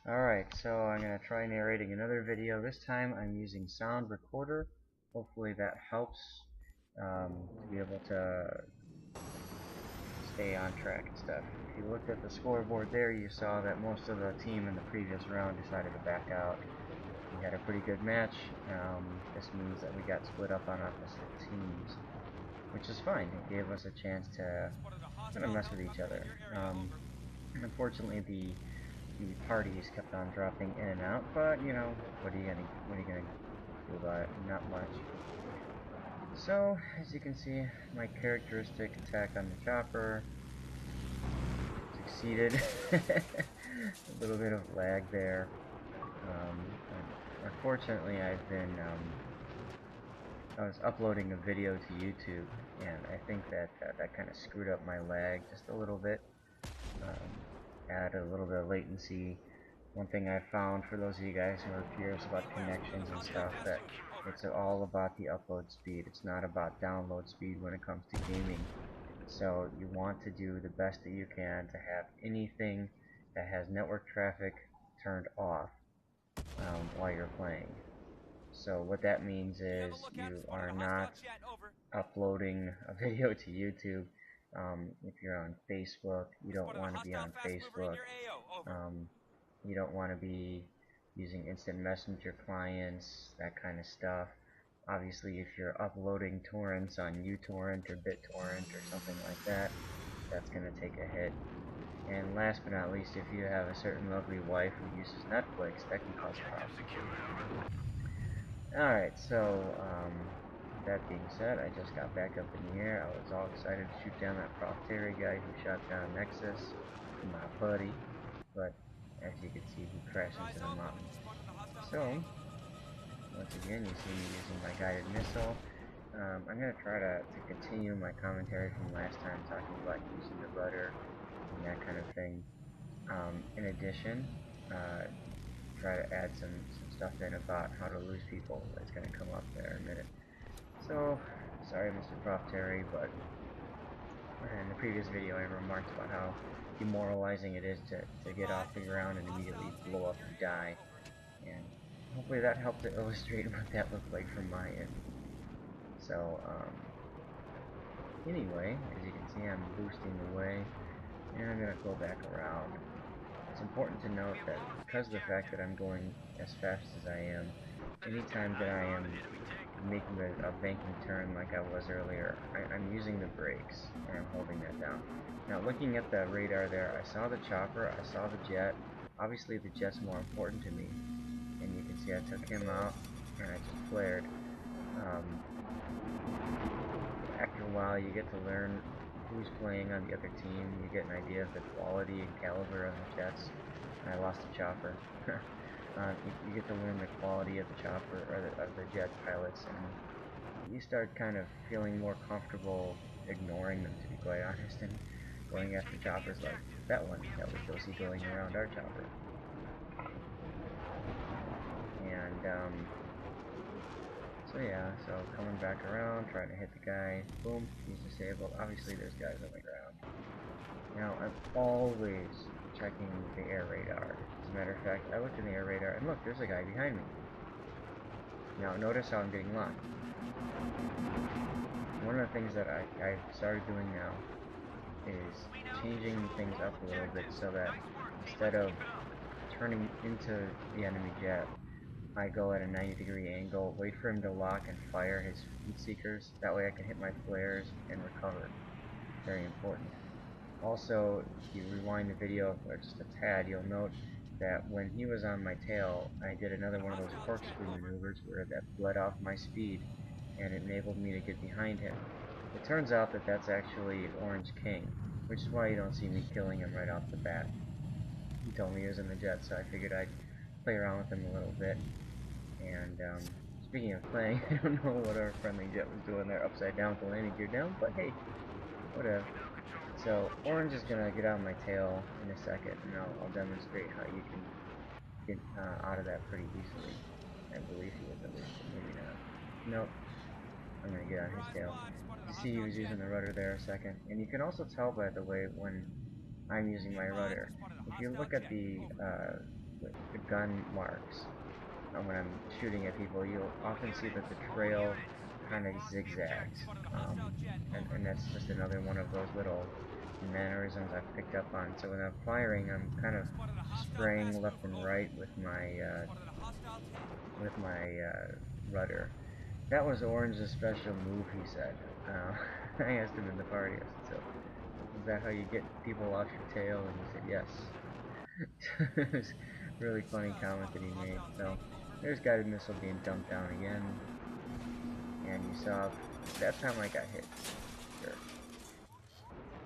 Alright, so I'm going to try narrating another video. This time I'm using sound recorder. Hopefully that helps to be able to stay on track and stuff. If you looked at the scoreboard there, you saw that most of the team in the previous round decided to back out. We had a pretty good match. This means that we got split up on opposite teams, which is fine. It gave us a chance to kind of mess with each other. Unfortunately, the parties kept on dropping in and out, but you know, what are you gonna do about it? Not much. So, as you can see, my characteristic attack on the chopper succeeded. A little bit of lag there. Unfortunately, I was uploading a video to YouTube, and I think that that kind of screwed up my lag just a little bit. Added a little bit of latency. One thing I found, for those of you guys who are curious about connections and stuff, that it's all about the upload speed. It's not about download speed when it comes to gaming. So you want to do the best that you can to have anything that has network traffic turned off while you're playing. So what that means is you are not uploading a video to YouTube. If you're on Facebook, you don't want to be on Facebook. You don't want to be using instant messenger clients, that kind of stuff. Obviously, if you're uploading torrents on uTorrent or BitTorrent or something like that, that's going to take a hit. And last but not least, if you have a certain lovely wife who uses Netflix, that can cause problems. Alright, so that being said, I just got back up in the air. I was all excited to shoot down that Terry guy who shot down Nexus, my buddy, but as you can see, he crashed into the mountain. So, once again, you see me using my guided missile. I'm going to try to continue my commentary from last time, talking about using the rudder and that kind of thing. In addition, try to add some stuff in about how to lose people. That's going to come up there in a minute. So, sorry Mr. Terry, but in the previous video I remarked about how demoralizing it is to get off the ground and immediately blow up and die. And hopefully that helped to illustrate what that looked like from my end. So, anyway, as you can see, I'm boosting away, and I'm going to go back around. It's important to note that because of the fact that I'm going as fast as I am, anytime that I am making a banking turn like I was earlier, I'm using the brakes, and I'm holding that down. Now, looking at the radar there, I saw the chopper, I saw the jet. Obviously, the jet's more important to me, and you can see I took him out, and I just flared. After a while, you get to learn who's playing on the other team. You get an idea of the quality and caliber of the jets. I lost the chopper. You get to learn the quality of the chopper, or of the jet pilots, and you start kind of feeling more comfortable ignoring them, to be quite honest, and going after choppers like that one that we still see going around our chopper. And so yeah, so coming back around, trying to hit the guy, boom, he's disabled. Obviously there's guys on the ground. Now, I'm always checking the air radar. As a matter of fact, I looked in the air radar, and look, there's a guy behind me. Now, notice how I'm getting locked. One of the things that I've started doing now is changing things up a little bit so that instead of turning into the enemy jet, I go at a 90-degree angle, wait for him to lock, and fire his heat seekers. That way I can hit my flares and recover. Very important. Also, if you rewind the video for just a tad, you'll note that when he was on my tail, I did another one of those corkscrew maneuvers where that bled off my speed, and it enabled me to get behind him. It turns out that that's actually Orange King, which is why you don't see me killing him right off the bat. He told me he was in the jet, so I figured I'd play around with him a little bit. And speaking of playing, I don't know what our friendly jet was doing there upside down with the landing gear down, but hey, whatever. So, Orange is going to get on my tail in a second, and I'll demonstrate how you can get out of that pretty easily. I believe he was at least, maybe not. Nope. I'm going to get on his tail. You see he was using the rudder there a second, and you can also tell, by the way, when I'm using my rudder. If you look at the with the gun marks. When I'm shooting at people, you'll often see that the trail kind of zigzags, and that's just another one of those little mannerisms I've picked up on. So when I'm firing, I'm kind of spraying left and right with my rudder. That was Orange's special move, he said. I asked him in the party, I said, so is that how you get people off your tail? And he said, yes. It was a really funny comment that he made. So there's guided missile being dumped down again. And you saw, that time I got hit. Sure.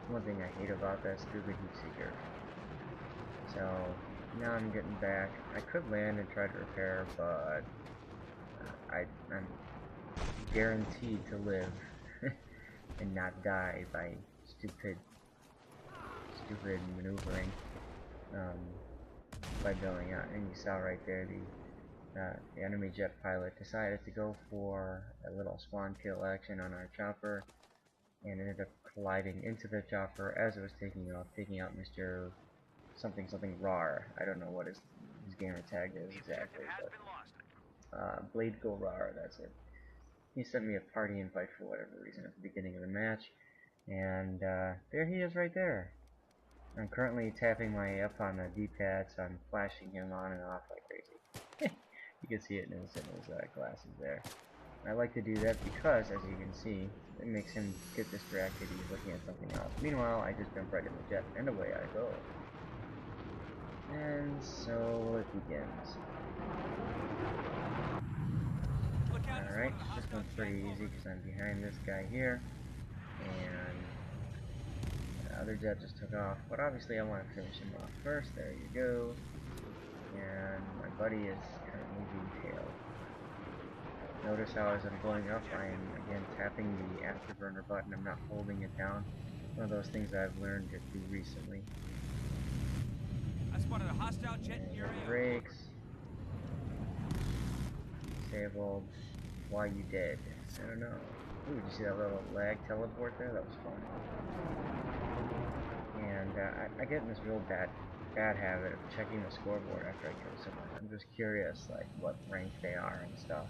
One thing I hate about that stupid heat seeker. So now I'm getting back. I could land and try to repair, but I'm guaranteed to live and not die by stupid maneuvering by bailing out. And you saw right there the enemy jet pilot decided to go for a little spawn kill action on our chopper and ended up colliding into the chopper as it was taking off, taking out Mr. something rar. I don't know what his gamer tag is exactly, but Blade Go Rar, that's it. He sent me a party invite for whatever reason at the beginning of the match, and there he is right there. I'm currently tapping my up on the D-pad, so I'm flashing him on and off like crazy. You can see it in his glasses there. I like to do that because, as you can see, it makes him get distracted. He's looking at something else. Meanwhile, I just jump right in the jet, and away I go. And so it begins. Alright, this one's pretty easy because I'm behind this guy here, and the other jet just took off, but obviously I want to finish him off first. There you go. And my buddy is currently being tailed. Notice how as I'm going up, I am again tapping the afterburner button. I'm not holding it down. One of those things I've learned to do recently. I spotted a hostile jet in your area. Brakes. Disabled. Why you dead? I don't know. Ooh, did you see that little lag teleport there? That was fun. And I get in this real bad habit of checking the scoreboard after I kill someone. I'm just curious, like, what rank they are and stuff.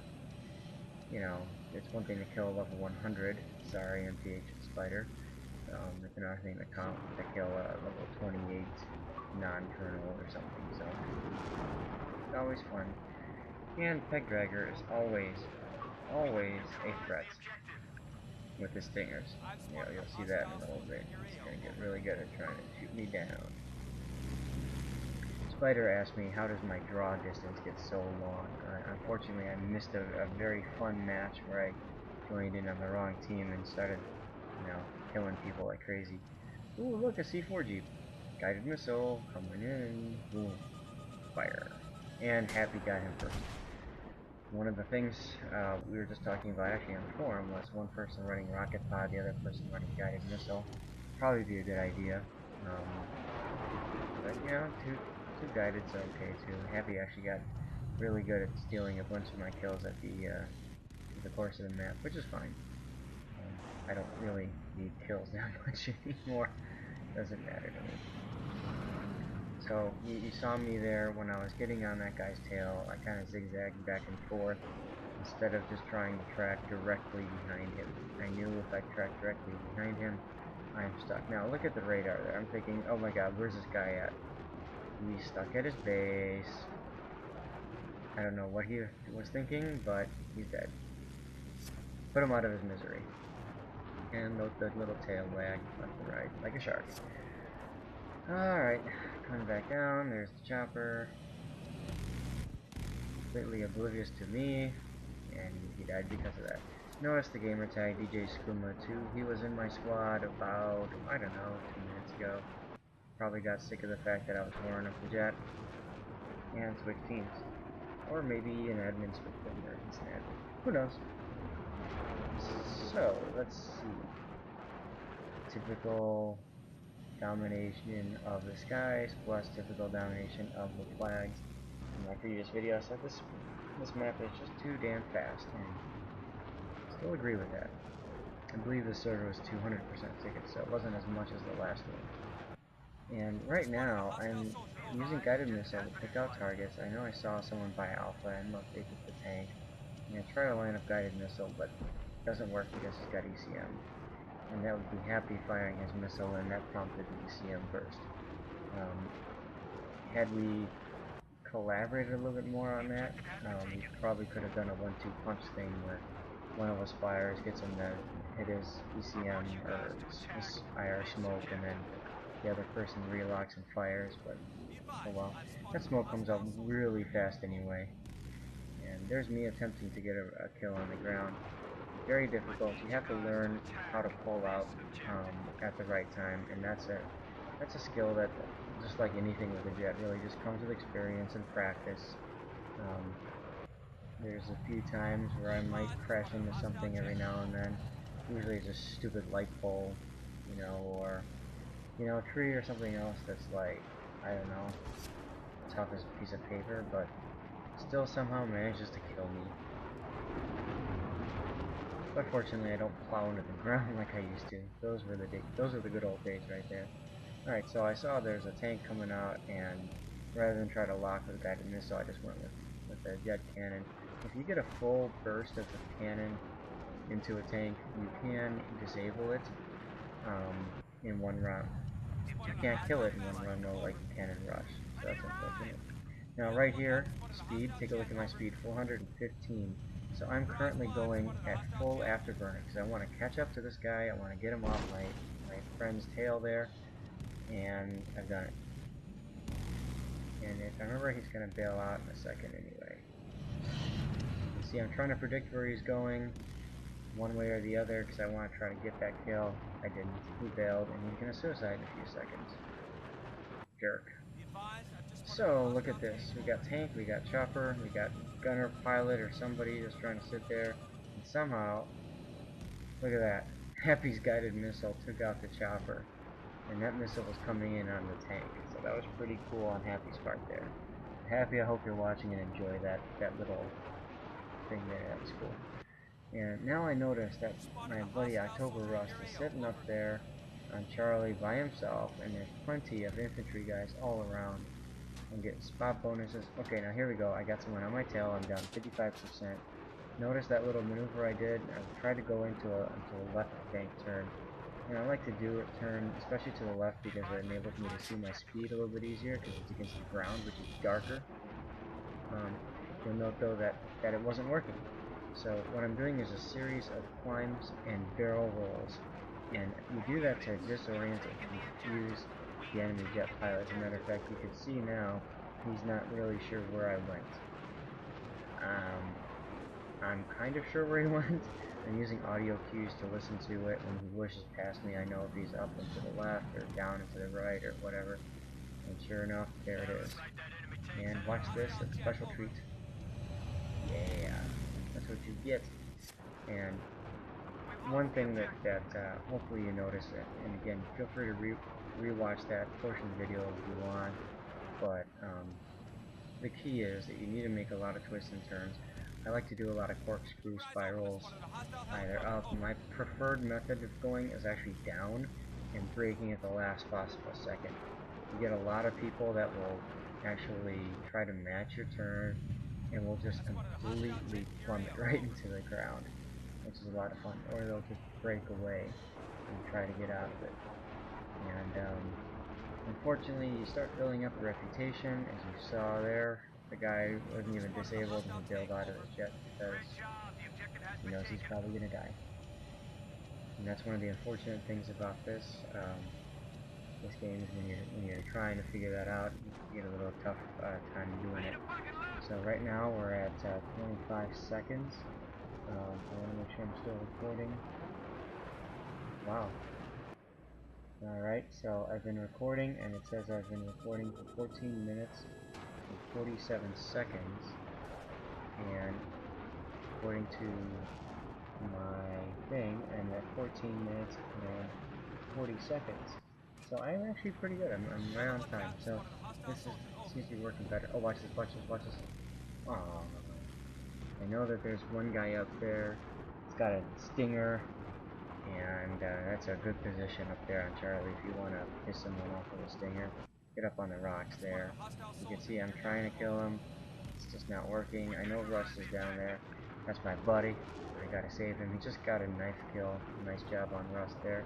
You know, it's one thing to kill a level 100. Sorry, MPH Spider. It's another thing to kill a level 28 non-colonel or something. So it's always fun. And Peg Dragger is always a threat with the stingers. You know, you'll see that in a little bit. He's gonna get really good at trying to shoot me down. Spider asked me, how does my draw distance get so long? Unfortunately, I missed a very fun match where I joined in on the wrong team and started, you know, killing people like crazy. Ooh, look, a C4 Jeep. Guided missile, coming in, boom, fire. And Happy got him first. One of the things we were just talking about actually on the forum was one person running rocket pod, the other person running guided missile. Probably be a good idea. But you know, two guided's okay too. Happy actually got really good at stealing a bunch of my kills at the course of the map, which is fine. I don't really need kills that much anymore. Doesn't matter to me. So you saw me there when I was getting on that guy's tail. I kind of zigzagged back and forth instead of just trying to track directly behind him. I knew if I tracked directly behind him, I'm stuck. Now look at the radar there. I'm thinking, oh my god, where's this guy at? He's stuck at his base. I don't know what he was thinking, but he's dead. Put him out of his misery. And note the little tail wag left and right, like a shark. Alright, coming back down, there's the chopper. Completely oblivious to me, and he died because of that. Notice the gamer tag, DJ Skuma 2. He was in my squad about, I don't know, 2 minutes ago. Probably got sick of the fact that I was whoring up the jet, and switched teams. Or maybe an admin switched him, or he's an admin. Who knows? So, let's see. Typical domination of the skies plus typical domination of the flags. In my previous video I said this map is just too damn fast, and I still agree with that. I believe the server was 200% tickets, so it wasn't as much as the last one. And right now I'm using guided missile to pick out targets. I know I saw someone buy Alpha and look, they took the tank. I'm gonna try to line up guided missile, but it doesn't work because he's got ECM. And that would be Happy firing his missile, and that prompted the ECM burst. Had we collaborated a little bit more on that, we probably could have done a 1-2 punch thing where one of us fires, gets him to hit his ECM or his IR smoke, and then the other person relocks and fires, but oh well. That smoke comes out really fast anyway. And there's me attempting to get a kill on the ground. Very difficult. You have to learn how to pull out at the right time, and that's a skill that, just like anything with a jet, really just comes with experience and practice. There's a few times where I might crash into something every now and then. Usually it's a stupid light pole, you know, or a tree or something else that's like, I don't know, tough as a piece of paper, but still somehow manages to kill me. But fortunately, I don't plow into the ground like I used to. Those were the good old days right there. Alright, so I saw there's a tank coming out, and rather than try to lock with a guided missile, I just went with the jet cannon. If you get a full burst of the cannon into a tank, you can disable it in one run. You can't kill it in one run though, like the cannon rush, so that's unfortunate. Now right here, speed, take a look at my speed, 415. So I'm currently going at full afterburner because I want to catch up to this guy, I want to get him off my friend's tail there, and I've done it. And if I remember, he's going to bail out in a second anyway. See, I'm trying to predict where he's going, one way or the other, because I want to try to get that kill. I didn't. He bailed, and he's going to suicide in a few seconds. Jerk. So, look at this. We got tank, we got chopper, we got gunner, pilot, or somebody just trying to sit there. And somehow, look at that. Happy's guided missile took out the chopper. And that missile was coming in on the tank. So that was pretty cool on Happy's part there. Happy, I hope you're watching and enjoy that little thing there. That was cool. And now I notice that my buddy October Rust is sitting up there on Charlie by himself, and there's plenty of infantry guys all around. I'm getting spot bonuses. Okay, now here we go. I got someone on my tail. I'm down 55%. Notice that little maneuver I did. I tried to go into a left bank turn. And I like to do it turn, especially to the left, because it enables me to see my speed a little bit easier, because it's against the ground, which is darker. You'll note though that it wasn't working. So what I'm doing is a series of climbs and barrel rolls, and you do that to disorient and confuse the enemy jet pilot. As a matter of fact, you can see now he's not really sure where I went. I'm kind of sure where he went. I'm using audio cues to listen to it. When he wishes past me, I know if he's up and to the left or down and to the right or whatever. And sure enough, there it is. And watch this, it's a special treat. Yeah, that's what you get. And one thing that hopefully you notice, and again, feel free to rewatch that portion of the video if you want, but the key is that you need to make a lot of twists and turns. I like to do a lot of corkscrew spirals, either up. My preferred method of going is actually down and braking at the last possible second. You get a lot of people that will actually try to match your turn and will just completely plummet right into the ground, which is a lot of fun. Or they'll just break away and try to get out of it. And unfortunately, you start building up a reputation, as you saw there. The guy wasn't even disabled and he bailed out of his jet because he knows he's probably going to die. And that's one of the unfortunate things about this game is when you're trying to figure that out, you get a little tough time doing it. So right now we're at 25 seconds. I want to make sure I'm still recording. Wow. Alright, so I've been recording, and it says I've been recording for 14 minutes and 47 seconds, and according to my thing, I'm at 14 minutes and 40 seconds. So I'm actually pretty good. I'm right on time. So this seems to be working better. Oh, watch this, watch this, watch this. Oh, I know that there's one guy up there. He's got a stinger. And that's a good position up there on Charlie if you want to piss someone off with a stinger. get up on the rocks there. You can see I'm trying to kill him. It's just not working. I know Russ is down there. That's my buddy. I gotta save him. He just got a knife kill. Nice job on Russ there.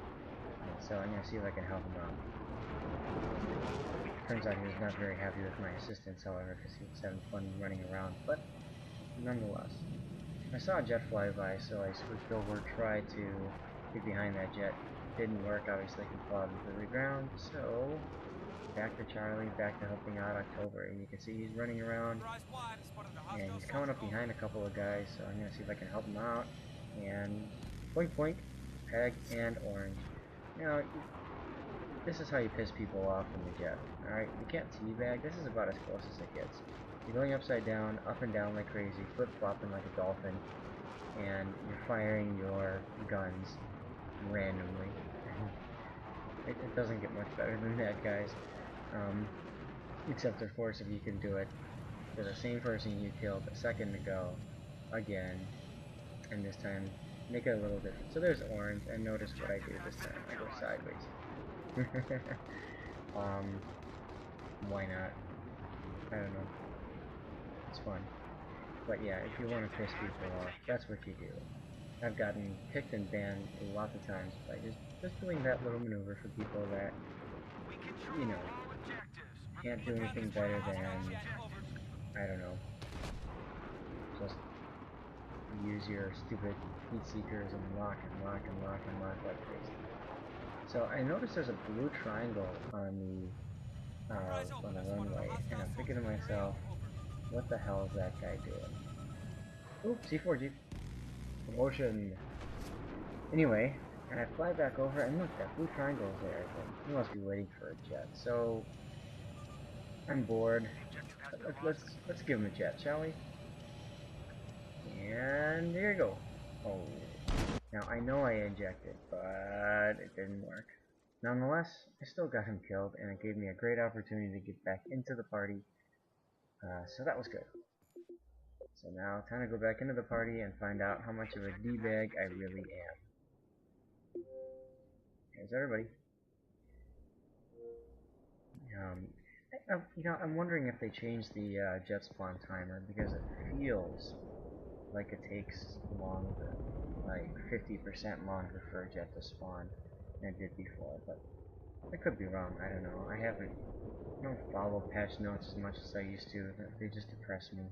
And so I'm gonna see if I can help him out. Turns out he was not very happy with my assistance, however, because he was having fun running around. But nonetheless, I saw a jet fly by, so I swooped over, tried to get behind that jet. Didn't work. Obviously, he plowed into the ground. So back to Charlie, back to helping out October, and you can see he's running around, and he's coming up behind a couple of guys, so I'm going to see if I can help him out, and point point, peg, and orange. You know, this is how you piss people off in the jet, alright? You can't teabag, this is about as close as it gets. You're going upside down, up and down like crazy, flip-flopping like a dolphin, and you're firing your guns randomly. It doesn't get much better than that, guys. Except of course if you can do it to the same person you killed a second ago, again, and this time make it a little different. So there's orange, and notice what I do this time. I go sideways. Why not? I don't know. It's fun. But yeah, if you want to piss people off, that's what you do. I've gotten kicked and banned lots of times by just doing that little maneuver for people that, you know, can't do anything better than, I don't know, just use your stupid heat seekers and lock and lock and lock and lock like crazy. So I noticed there's a blue triangle on the runway, and I'm thinking to myself, what the hell is that guy doing? Oop, C4G. Promotion. Anyway, and I fly back over, and look, that blue triangle is there. He must be waiting for a jet. So I'm bored. Let's give him a jet, shall we? And there you go. Oh, now I know I ejected, but it didn't work. Nonetheless, I still got him killed, and it gave me a great opportunity to get back into the party. So that was good. So now, time to go back into the party and find out how much of a D-bag I really am. Here's everybody. You know, I'm wondering if they changed the jet spawn timer, because it feels like it takes longer, like 50% longer for a jet to spawn than it did before, but I could be wrong, I don't know. I don't follow patch notes as much as I used to. They just depress me.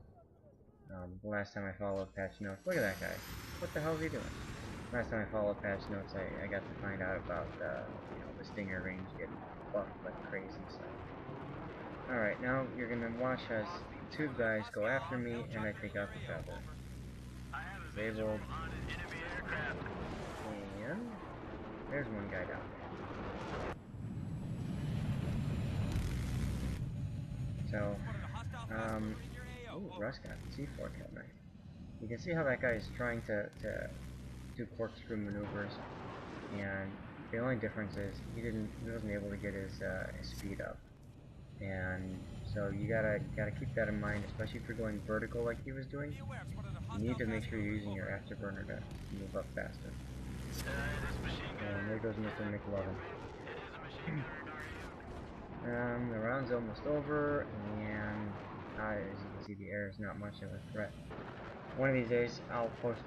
The last time I followed patch notes, look at that guy. What the hell is he doing? Last time I followed patch notes, I got to find out about you know, the stinger range getting buffed like crazy. So, all right, now you're gonna watch as two guys go after me, and I take out the feather. Disabled. And there's one guy down there. So, ooh, Russ got the C4 kill, nice. You can see how that guy is trying to do corkscrew maneuvers, and the only difference is he wasn't able to get his speed up, and so you gotta keep that in mind, especially if you're going vertical like he was doing. You need to make sure you're using your afterburner to move up faster. And there goes Mr. McLovin. The round's almost over, and as you can see, the air is not much of a threat. One of these days, I'll post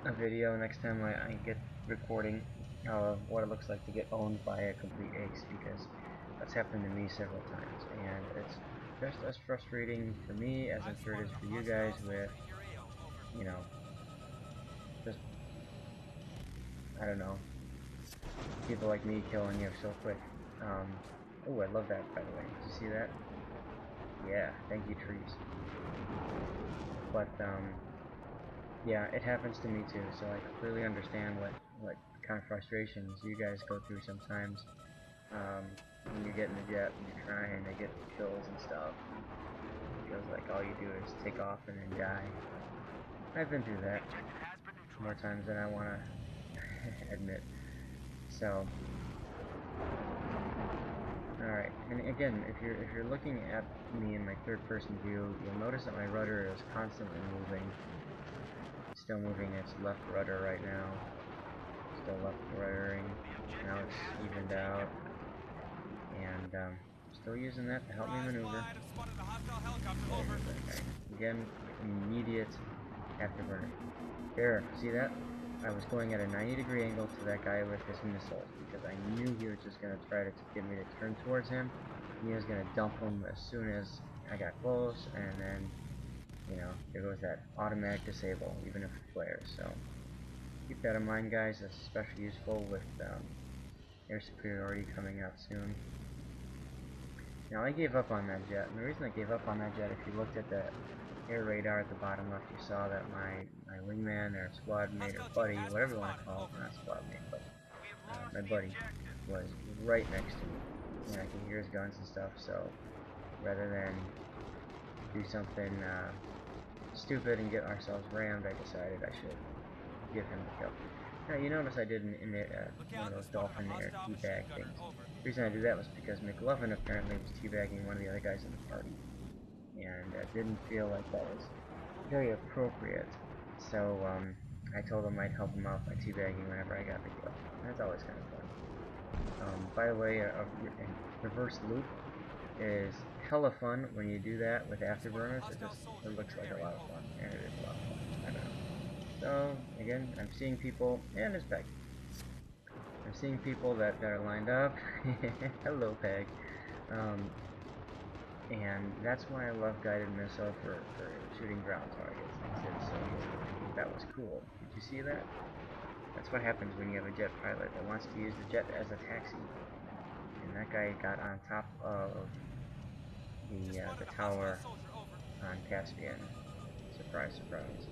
a video next time I get recording of what it looks like to get owned by a complete ace, because that's happened to me several times, and it's just as frustrating for me as I'm sure it is for you guys with, you know, just, I don't know, people like me killing you so quick. Oh, I love that, by the way. Did you see that? Yeah, thank you, trees. But, yeah, it happens to me too, so I completely understand what kind of frustrations you guys go through sometimes, when you get in the jet and you're trying to get the kills and stuff. It feels like all you do is take off and then die. I've been through that more times than I want to admit. So, alright, and again, if you're looking at me in my third-person view, you'll notice that my rudder is constantly moving. Still moving its left rudder right now. Still left ruddering. Now it's evened out. And Still using that to help me Rise maneuver. wide, I've spotted a hostile helicopter. There Over. goes that guy. Again, immediate afterburner. There, see that? I was going at a 90-degree angle to that guy with his missiles because I knew he was just going to try to get me to turn towards him. And he was going to dump him as soon as I got close, and then, you know, there goes that automatic disable, even if it flares. So keep that in mind, guys. That's especially useful with air superiority coming out soon. Now, I gave up on that jet, and the reason I gave up on that jet, if you looked at the air radar at the bottom left, you saw that my wingman or squad mate or buddy, whatever you want to call it, not squad mate, but my buddy, was right next to me, and I could hear his guns and stuff. So rather than do something stupid and get ourselves rammed, I decided I should give him the kill. Now, you notice I did one of those dolphin air teabag things. The reason I did that was because McLovin apparently was teabagging one of the other guys in the party, and didn't feel like that was very appropriate. So I told him I'd help him out by teabagging whenever I got the kill. And that's always kind of fun. By the way, a reverse loop is hella fun when you do that with afterburners. It looks like a lot of fun, and it is a lot of fun. I don't know. So again, I'm seeing people, and it's Peg. I'm seeing people that are lined up. Hello, Peg. And that's why I love guided missile for shooting ground targets. It's so easy. That was cool. Did you see that? That's what happens when you have a jet pilot that wants to use the jet as a taxi. And that guy got on top of the tower on Caspian. Surprise, surprise.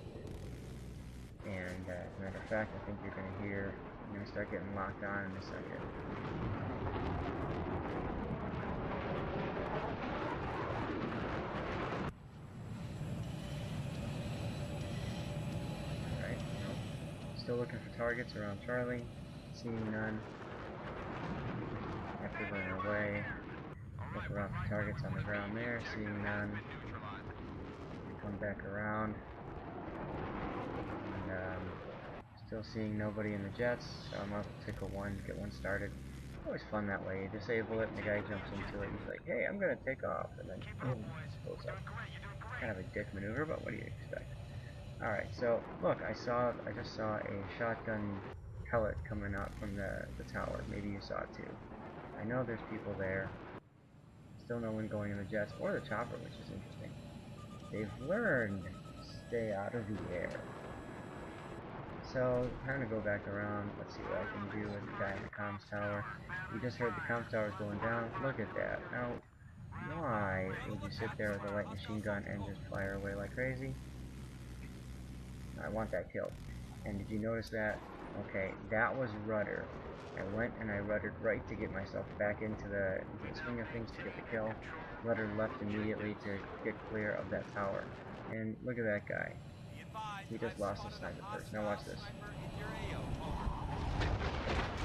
And as a matter of fact, I think you're going to start getting locked on in a second. Alright, nope. Still looking for targets around Charlie. Seeing none. Afterburner away. Look around for targets on the ground there. Seeing none. Come back around. And still seeing nobody in the jets, so I'm up to tickle one, get one started. Always fun that way. You disable it and the guy jumps into it and he's like, hey, I'm gonna take off, and then boom, goes up. Kind of a dick maneuver, but what do you expect? Alright, so look, I just saw a shotgun pellet coming out from the tower. Maybe you saw it too. I know there's people there. Still no one going in the jets or the chopper, which is interesting. They've learned to stay out of the air. So, I'm gonna go back around. Let's see what I can do with the guy in the comms tower. You just heard the comms tower going down. Look at that. Now, why would you sit there with a light machine gun and just fire away like crazy? I want that killed. And did you notice that? Okay, that was rudder. I went and I ruddered right to get myself back into the swing of things to get the kill. Rudder left immediately to get clear of that tower. And look at that guy. He just lost his sniper first. Now watch this.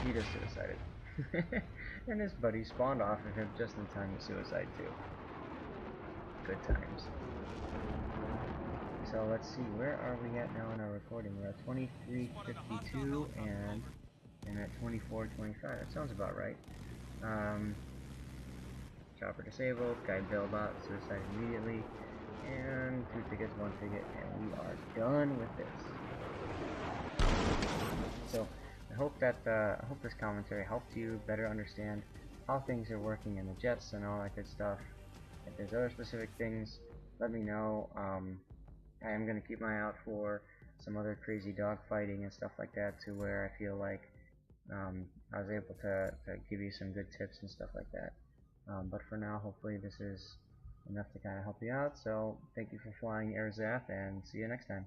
He just suicided. And his buddy spawned off of him just in time to suicide too. Good times. So let's see, where are we at now in our recording? We're at 23:52 and at 24:25. That sounds about right. Chopper disabled, guy bailed out, suicide immediately, and 2 tickets, 1 ticket, and we are done with this. So I hope this commentary helped you better understand how things are working in the jets and all that good stuff. If there's other specific things, let me know. I am going to keep my eye out for some other crazy dogfighting and stuff like that, to where I feel like I was able to give you some good tips and stuff like that. But for now, hopefully this is enough to kind of help you out. So thank you for flying AirZap, and see you next time.